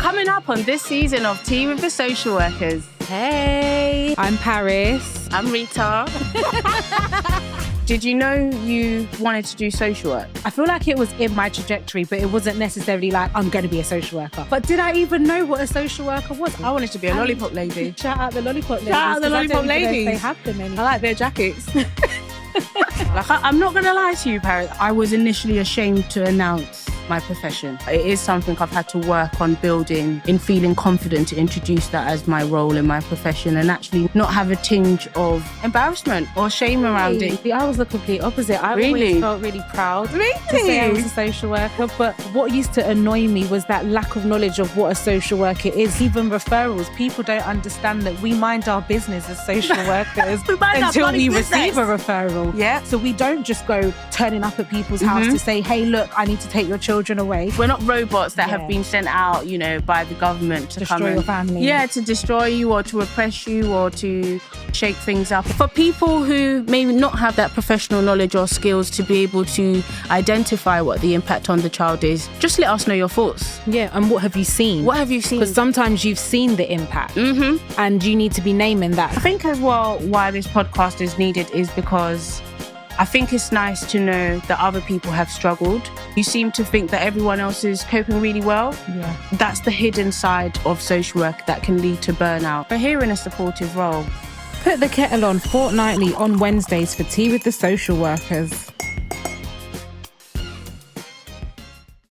Coming up on this season of Tea with the Social Workers. Hey, I'm Paris. I'm Rita. Did you know you wanted to do social work? I feel like it was in my trajectory, but it wasn't necessarily like, I'm going to be a social worker. But did I even know what a social worker was? I wanted to be a lollipop lady. Shout out the lollipop ladies. Shout out the lollipop I don't even know ladies. if they have them anymore. I like their jackets. I'm not going to lie to you, Paris. I was initially ashamed to announce my profession. It is something I've had to work on building, in feeling confident to introduce that as my role in my profession and actually not have a tinge of embarrassment or shame around it. See, I was the complete opposite. I always felt really proud to say I was a social worker. But what used to annoy me was that lack of knowledge of what a social worker is. Even referrals, people don't understand that we mind our business as social workers until we receive a referral. Yeah. So we don't just go turning up at people's house to say, hey, look, I need to take your children away. We're not robots that have been sent out, by the government to destroy come your family. Yeah, to destroy you or to oppress you or to shake things up. For people who may not have that professional knowledge or skills to be able to identify what the impact on the child is, just let us know your thoughts. Yeah, and what have you seen? What have you seen? Because sometimes you've seen the impact and you need to be naming that. I think as well why this podcast is needed is because I think it's nice to know that other people have struggled. You seem to think that everyone else is coping really well. Yeah. That's the hidden side of social work that can lead to burnout. But here in a supportive role. Put the kettle on fortnightly on Wednesdays for Tea with the Social Workers.